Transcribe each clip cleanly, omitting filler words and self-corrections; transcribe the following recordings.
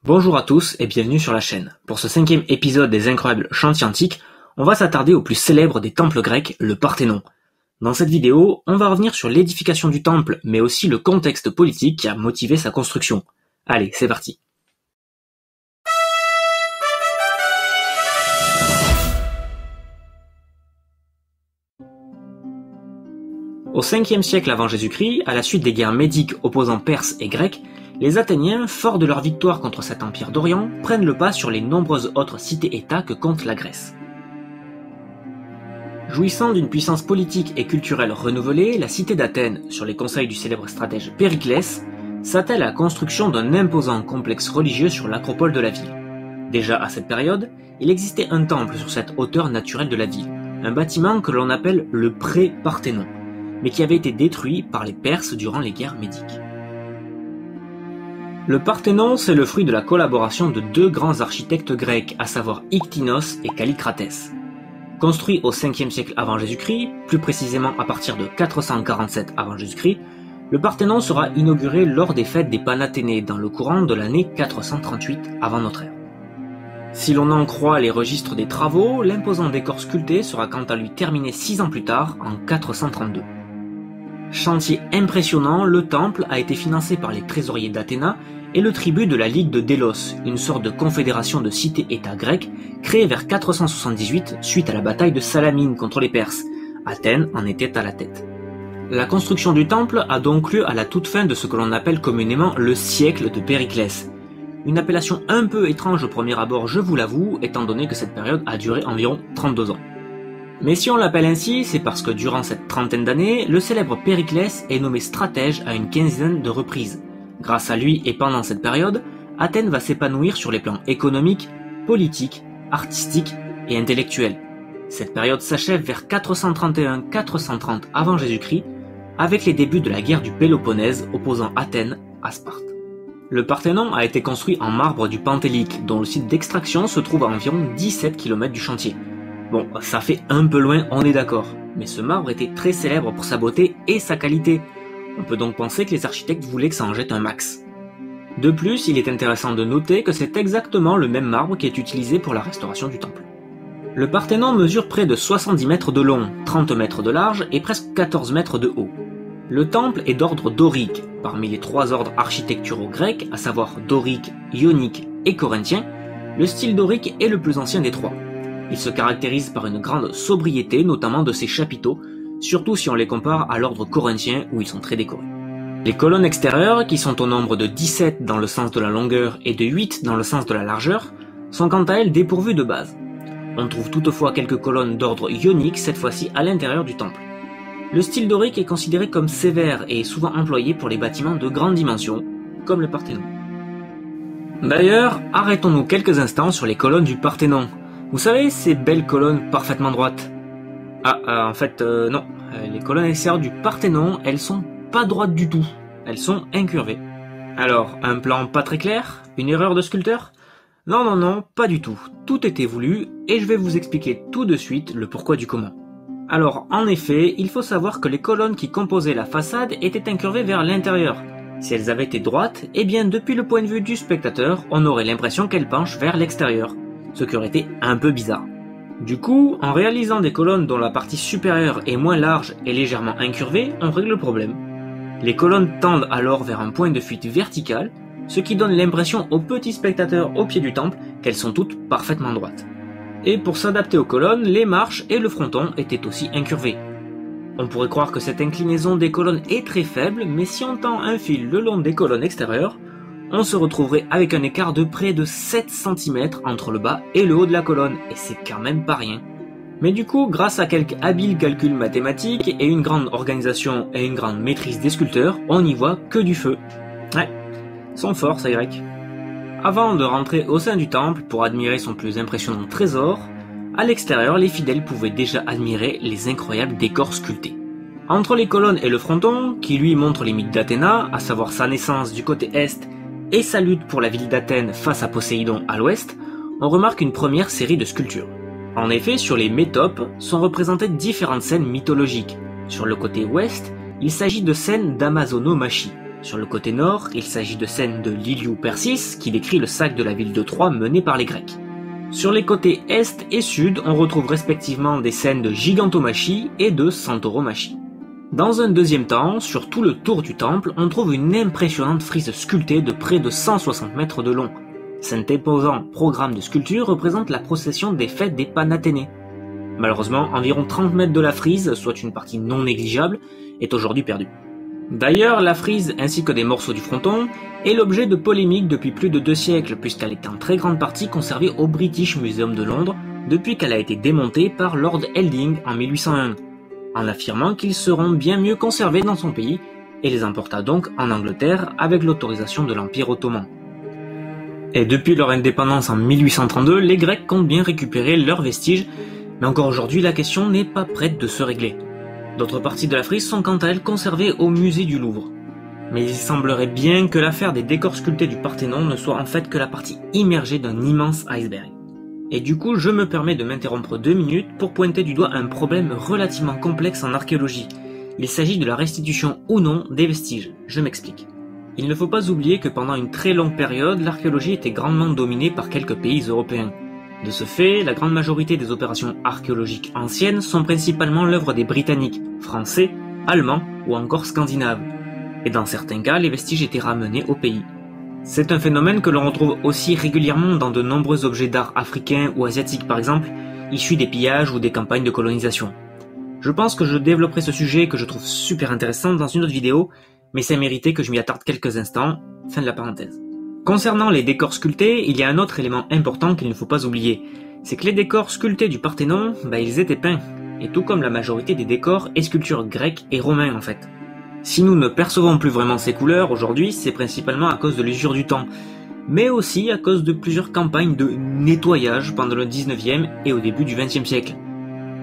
Bonjour à tous et bienvenue sur la chaîne. Pour ce 5e épisode des incroyables chantiers antiques, on va s'attarder au plus célèbre des temples grecs, le Parthénon. Dans cette vidéo, on va revenir sur l'édification du temple, mais aussi le contexte politique qui a motivé sa construction. Allez, c'est parti. Au 5e siècle avant Jésus-Christ, à la suite des guerres médiques opposant Perses et Grecs, les Athéniens, forts de leur victoire contre cet empire d'Orient, prennent le pas sur les nombreuses autres cités-États que compte la Grèce. Jouissant d'une puissance politique et culturelle renouvelée, la cité d'Athènes, sur les conseils du célèbre stratège Périclès, s'attelle à la construction d'un imposant complexe religieux sur l'acropole de la ville. Déjà à cette période, il existait un temple sur cette hauteur naturelle de la ville, un bâtiment que l'on appelle le pré-Parthénon, mais qui avait été détruit par les Perses durant les guerres médiques. Le Parthénon, c'est le fruit de la collaboration de deux grands architectes grecs, à savoir Iktinos et Kallikrates. Construit au 5e siècle avant Jésus-Christ, plus précisément à partir de 447 avant Jésus-Christ, le Parthénon sera inauguré lors des fêtes des Panathénées dans le courant de l'année 438 avant notre ère. Si l'on en croit les registres des travaux, l'imposant décor sculpté sera quant à lui terminé 6 ans plus tard, en 432. Chantier impressionnant, le temple a été financé par les trésoriers d'Athéna et le tribut de la Ligue de Délos, une sorte de confédération de cités-États grecques créée vers 478 suite à la bataille de Salamine contre les Perses. Athènes en était à la tête. La construction du temple a donc lieu à la toute fin de ce que l'on appelle communément le siècle de Périclès. Une appellation un peu étrange au premier abord, je vous l'avoue, étant donné que cette période a duré environ 32 ans. Mais si on l'appelle ainsi, c'est parce que durant cette trentaine d'années, le célèbre Périclès est nommé stratège à une quinzaine de reprises. Grâce à lui et pendant cette période, Athènes va s'épanouir sur les plans économiques, politiques, artistiques et intellectuels. Cette période s'achève vers 431-430 avant Jésus-Christ, avec les débuts de la guerre du Péloponnèse opposant Athènes à Sparte. Le Parthénon a été construit en marbre du Pentélique, dont le site d'extraction se trouve à environ 17 km du chantier. Bon, ça fait un peu loin, on est d'accord, mais ce marbre était très célèbre pour sa beauté et sa qualité. On peut donc penser que les architectes voulaient que ça en jette un max. De plus, il est intéressant de noter que c'est exactement le même marbre qui est utilisé pour la restauration du temple. Le Parthénon mesure près de 70 mètres de long, 30 mètres de large et presque 14 mètres de haut. Le temple est d'ordre dorique. Parmi les 3 ordres architecturaux grecs, à savoir dorique, ionique et corinthien, le style dorique est le plus ancien des 3. Il se caractérise par une grande sobriété, notamment de ses chapiteaux, surtout si on les compare à l'ordre corinthien où ils sont très décorés. Les colonnes extérieures, qui sont au nombre de 17 dans le sens de la longueur et de 8 dans le sens de la largeur, sont quant à elles dépourvues de base. On trouve toutefois quelques colonnes d'ordre ionique, cette fois-ci à l'intérieur du temple. Le style dorique est considéré comme sévère et est souvent employé pour les bâtiments de grande dimension, comme le Parthénon. D'ailleurs, arrêtons-nous quelques instants sur les colonnes du Parthénon. Vous savez, ces belles colonnes parfaitement droites? Non. Les colonnes extérieures du Parthénon, elles sont pas droites du tout. Elles sont incurvées. Alors, un plan pas très clair? Une erreur de sculpteur? Non, pas du tout. Tout était voulu, et je vais vous expliquer tout de suite le pourquoi du comment. Alors, en effet, il faut savoir que les colonnes qui composaient la façade étaient incurvées vers l'intérieur. Si elles avaient été droites, eh bien, depuis le point de vue du spectateur, on aurait l'impression qu'elles penchent vers l'extérieur, ce qui aurait été un peu bizarre. Du coup, en réalisant des colonnes dont la partie supérieure est moins large et légèrement incurvée, on règle le problème. Les colonnes tendent alors vers un point de fuite vertical, ce qui donne l'impression aux petits spectateurs au pied du temple qu'elles sont toutes parfaitement droites. Et pour s'adapter aux colonnes, les marches et le fronton étaient aussi incurvés. On pourrait croire que cette inclinaison des colonnes est très faible, mais si on tend un fil le long des colonnes extérieures, on se retrouverait avec un écart de près de 7 cm entre le bas et le haut de la colonne, et c'est quand même pas rien. Mais du coup, grâce à quelques habiles calculs mathématiques et une grande organisation et une grande maîtrise des sculpteurs, on n'y voit que du feu. Ouais, sont forts ces Grecs. Avant de rentrer au sein du temple pour admirer son plus impressionnant trésor, à l'extérieur, les fidèles pouvaient déjà admirer les incroyables décors sculptés. Entre les colonnes et le fronton, qui lui montre les mythes d'Athéna, à savoir sa naissance du côté est et sa lutte pour la ville d'Athènes face à Poséidon à l'ouest, on remarque une première série de sculptures. En effet, sur les métopes sont représentées différentes scènes mythologiques. Sur le côté ouest, il s'agit de scènes d'Amazonomachie. Sur le côté nord, il s'agit de scènes de l'Iliou Persis qui décrit le sac de la ville de Troie mené par les Grecs. Sur les côtés est et sud, on retrouve respectivement des scènes de gigantomachie et de centauromachie. Dans un deuxième temps, sur tout le tour du temple, on trouve une impressionnante frise sculptée de près de 160 mètres de long. Cet imposant programme de sculpture représente la procession des fêtes des Panathénées. Malheureusement, environ 30 mètres de la frise, soit une partie non négligeable, est aujourd'hui perdue. D'ailleurs, la frise ainsi que des morceaux du fronton est l'objet de polémiques depuis plus de 2 siècles puisqu'elle est en très grande partie conservée au British Museum de Londres depuis qu'elle a été démontée par Lord Elding en 1801, en affirmant qu'ils seront bien mieux conservés dans son pays et les emporta donc en Angleterre avec l'autorisation de l'Empire ottoman. Et depuis leur indépendance en 1832, les Grecs comptent bien récupérer leurs vestiges, mais encore aujourd'hui la question n'est pas prête de se régler. D'autres parties de la frise sont quant à elles conservées au musée du Louvre. Mais il semblerait bien que l'affaire des décors sculptés du Parthénon ne soit en fait que la partie immergée d'un immense iceberg. Et du coup, je me permets de m'interrompre 2 minutes pour pointer du doigt un problème relativement complexe en archéologie. Il s'agit de la restitution ou non des vestiges. Je m'explique. Il ne faut pas oublier que pendant une très longue période, l'archéologie était grandement dominée par quelques pays européens. De ce fait, la grande majorité des opérations archéologiques anciennes sont principalement l'œuvre des Britanniques, Français, Allemands ou encore Scandinaves. Et dans certains cas, les vestiges étaient ramenés au pays. C'est un phénomène que l'on retrouve aussi régulièrement dans de nombreux objets d'art africains ou asiatiques par exemple, issus des pillages ou des campagnes de colonisation. Je pense que je développerai ce sujet que je trouve super intéressant dans une autre vidéo, mais ça méritait que je m'y attarde quelques instants. Fin de la parenthèse. Concernant les décors sculptés, il y a un autre élément important qu'il ne faut pas oublier. C'est que les décors sculptés du Parthénon, ils étaient peints. Et tout comme la majorité des décors et sculptures grecques et romains en fait. Si nous ne percevons plus vraiment ces couleurs aujourd'hui, c'est principalement à cause de l'usure du temps. Mais aussi à cause de plusieurs campagnes de nettoyage pendant le 19e et au début du 20e siècle.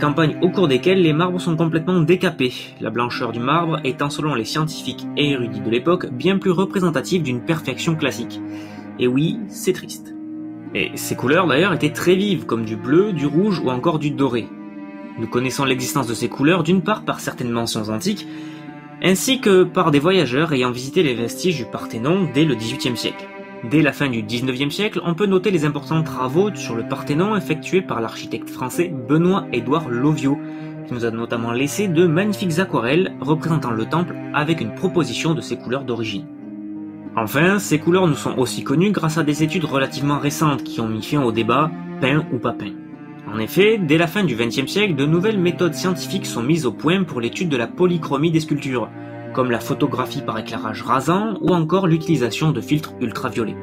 Campagnes au cours desquelles les marbres sont complètement décapés, la blancheur du marbre étant selon les scientifiques et érudits de l'époque bien plus représentative d'une perfection classique. Et oui, c'est triste. Et ces couleurs d'ailleurs étaient très vives, comme du bleu, du rouge ou encore du doré. Nous connaissons l'existence de ces couleurs d'une part par certaines mentions antiques, ainsi que par des voyageurs ayant visité les vestiges du Parthénon dès le XVIIIe siècle. Dès la fin du XIXe siècle, on peut noter les importants travaux sur le Parthénon effectués par l'architecte français Benoît-Édouard Loviot, qui nous a notamment laissé de magnifiques aquarelles représentant le temple avec une proposition de ses couleurs d'origine. Enfin, ces couleurs nous sont aussi connues grâce à des études relativement récentes qui ont mis fin au débat peint ou pas peint. En effet, dès la fin du XXe siècle, de nouvelles méthodes scientifiques sont mises au point pour l'étude de la polychromie des sculptures, comme la photographie par éclairage rasant ou encore l'utilisation de filtres ultraviolets.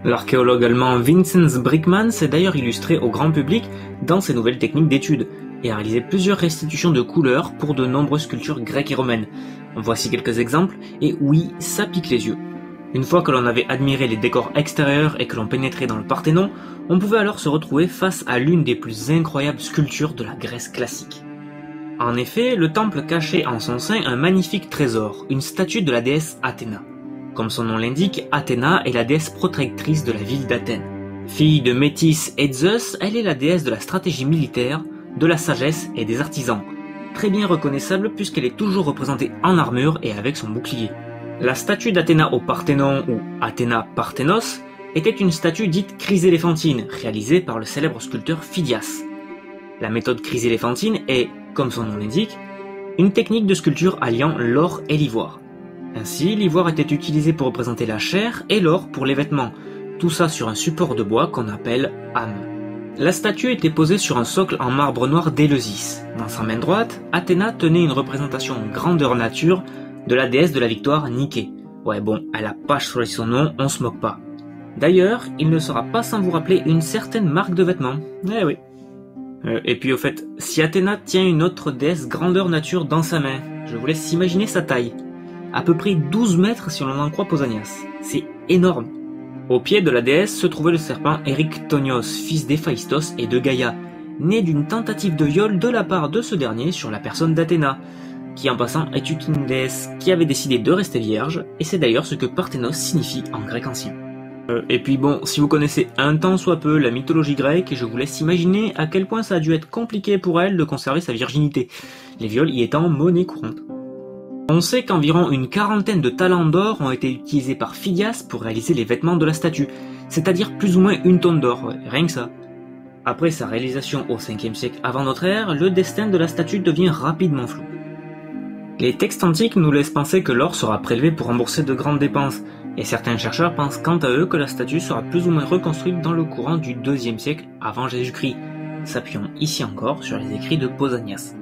L'archéologue allemand Vinzenz Brickmann s'est d'ailleurs illustré au grand public dans ces nouvelles techniques d'étude et a réalisé plusieurs restitutions de couleurs pour de nombreuses sculptures grecques et romaines. Voici quelques exemples, et oui, ça pique les yeux. Une fois que l'on avait admiré les décors extérieurs et que l'on pénétrait dans le Parthénon, on pouvait alors se retrouver face à l'une des plus incroyables sculptures de la Grèce classique. En effet, le temple cachait en son sein un magnifique trésor, une statue de la déesse Athéna. Comme son nom l'indique, Athéna est la déesse protectrice de la ville d'Athènes. Fille de Métis et Zeus, elle est la déesse de la stratégie militaire, de la sagesse et des artisans. Très bien reconnaissable puisqu'elle est toujours représentée en armure et avec son bouclier. La statue d'Athéna au Parthénon, ou Athéna Parthénos, était une statue dite chryséléphantine, réalisée par le célèbre sculpteur Phidias. La méthode chryséléphantine est, comme son nom l'indique, une technique de sculpture alliant l'or et l'ivoire. Ainsi, l'ivoire était utilisé pour représenter la chair et l'or pour les vêtements, tout ça sur un support de bois qu'on appelle âme. La statue était posée sur un socle en marbre noir d'Éleusis. Dans sa main droite, Athéna tenait une représentation grandeur nature de la déesse de la victoire Niké. Ouais bon, elle a pas choisi son nom, on se moque pas. D'ailleurs, il ne sera pas sans vous rappeler une certaine marque de vêtements. Eh oui. Et puis au fait, si Athéna tient une autre déesse grandeur nature dans sa main, je vous laisse imaginer sa taille. À peu près 12 mètres si l'on en croit Pausanias. C'est énorme. Au pied de la déesse se trouvait le serpent Érictonios, fils d'Héphaïstos et de Gaïa, né d'une tentative de viol de la part de ce dernier sur la personne d'Athéna, qui en passant est une déesse qui avait décidé de rester vierge, et c'est d'ailleurs ce que Parthénos signifie en grec ancien. Et puis bon, si vous connaissez un tant soit peu la mythologie grecque, je vous laisse imaginer à quel point ça a dû être compliqué pour elle de conserver sa virginité, les viols y étant monnaie courante. On sait qu'environ une quarantaine de talents d'or ont été utilisés par Phidias pour réaliser les vêtements de la statue, c'est-à-dire plus ou moins 1 tonne d'or, rien que ça. Après sa réalisation au 5e siècle avant notre ère, le destin de la statue devient rapidement flou. Les textes antiques nous laissent penser que l'or sera prélevé pour rembourser de grandes dépenses, et certains chercheurs pensent quant à eux que la statue sera plus ou moins reconstruite dans le courant du 2e siècle avant Jésus-Christ, s'appuyant ici encore sur les écrits de Pausanias.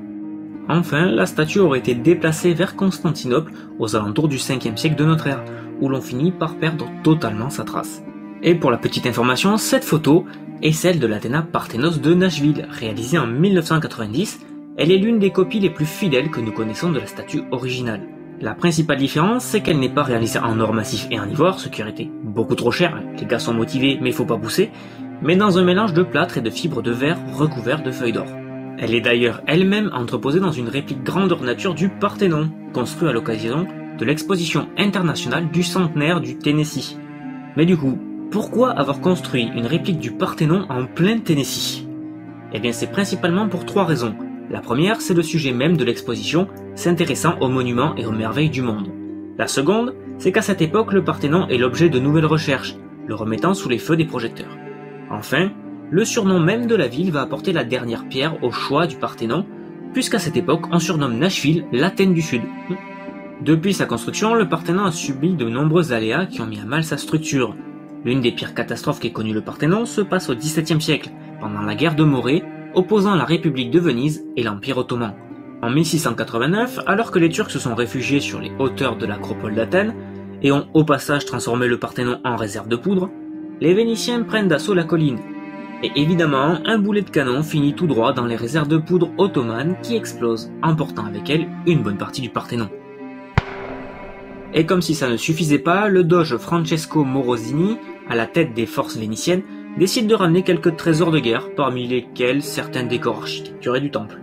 Enfin, la statue aurait été déplacée vers Constantinople aux alentours du 5e siècle de notre ère, où l'on finit par perdre totalement sa trace. Et pour la petite information, cette photo est celle de l'Athéna Parthénos de Nashville, réalisée en 1990. Elle est l'une des copies les plus fidèles que nous connaissons de la statue originale. La principale différence, c'est qu'elle n'est pas réalisée en or massif et en ivoire, ce qui aurait été beaucoup trop cher, les gars sont motivés mais faut pas pousser, mais dans un mélange de plâtre et de fibres de verre recouverts de feuilles d'or. Elle est d'ailleurs elle-même entreposée dans une réplique grandeur nature du Parthénon, construit à l'occasion de l'exposition internationale du centenaire du Tennessee. Mais du coup, pourquoi avoir construit une réplique du Parthénon en plein Tennessee? Eh bien c'est principalement pour 3 raisons. La première, c'est le sujet même de l'exposition, s'intéressant aux monuments et aux merveilles du monde. La seconde, c'est qu'à cette époque, le Parthénon est l'objet de nouvelles recherches, le remettant sous les feux des projecteurs. Enfin, le surnom même de la ville va apporter la dernière pierre au choix du Parthénon, puisqu'à cette époque, on surnomme Nashville l'Athènes du Sud. Depuis sa construction, le Parthénon a subi de nombreux aléas qui ont mis à mal sa structure. L'une des pires catastrophes qu'ait connue le Parthénon se passe au XVIIe siècle, pendant la guerre de Morée, opposant la République de Venise et l'Empire ottoman. En 1689, alors que les Turcs se sont réfugiés sur les hauteurs de l'acropole d'Athènes et ont au passage transformé le Parthénon en réserve de poudre, les Vénitiens prennent d'assaut la colline. Et évidemment, un boulet de canon finit tout droit dans les réserves de poudre ottomanes qui explosent, emportant avec elles une bonne partie du Parthénon. Et comme si ça ne suffisait pas, le doge Francesco Morosini, à la tête des forces vénitiennes, décide de ramener quelques trésors de guerre, parmi lesquels certains décors architecturés du temple.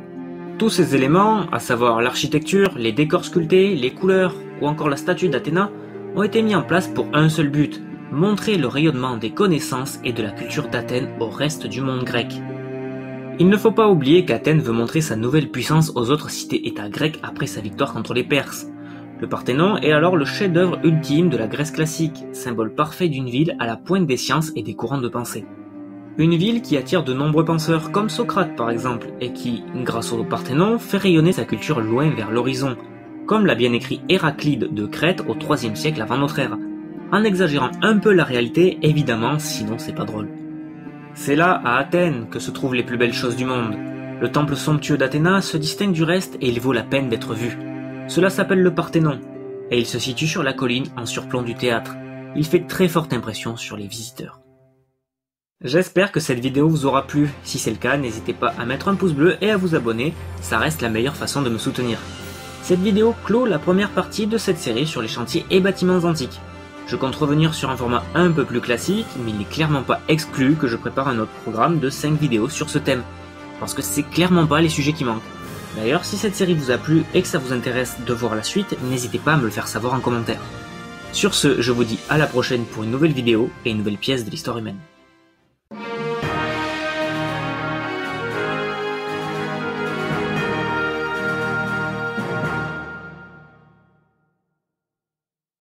Tous ces éléments, à savoir l'architecture, les décors sculptés, les couleurs ou encore la statue d'Athéna, ont été mis en place pour un seul but, montrer le rayonnement des connaissances et de la culture d'Athènes au reste du monde grec. Il ne faut pas oublier qu'Athènes veut montrer sa nouvelle puissance aux autres cités-États grecs après sa victoire contre les Perses. Le Parthénon est alors le chef-d'œuvre ultime de la Grèce classique, symbole parfait d'une ville à la pointe des sciences et des courants de pensée. Une ville qui attire de nombreux penseurs comme Socrate par exemple, et qui, grâce au Parthénon, fait rayonner sa culture loin vers l'horizon, comme l'a bien écrit Héraclide de Crète au IIIe siècle avant notre ère, en exagérant un peu la réalité évidemment, sinon c'est pas drôle. C'est là, à Athènes, que se trouvent les plus belles choses du monde. Le temple somptueux d'Athéna se distingue du reste et il vaut la peine d'être vu. Cela s'appelle le Parthénon, et il se situe sur la colline en surplomb du théâtre. Il fait très forte impression sur les visiteurs. J'espère que cette vidéo vous aura plu. Si c'est le cas, n'hésitez pas à mettre un pouce bleu et à vous abonner, ça reste la meilleure façon de me soutenir. Cette vidéo clôt la première partie de cette série sur les chantiers et bâtiments antiques. Je compte revenir sur un format un peu plus classique, mais il n'est clairement pas exclu que je prépare un autre programme de 5 vidéos sur ce thème, parce que c'est clairement pas les sujets qui manquent. D'ailleurs, si cette série vous a plu et que ça vous intéresse de voir la suite, n'hésitez pas à me le faire savoir en commentaire. Sur ce, je vous dis à la prochaine pour une nouvelle vidéo et une nouvelle pièce de l'histoire humaine.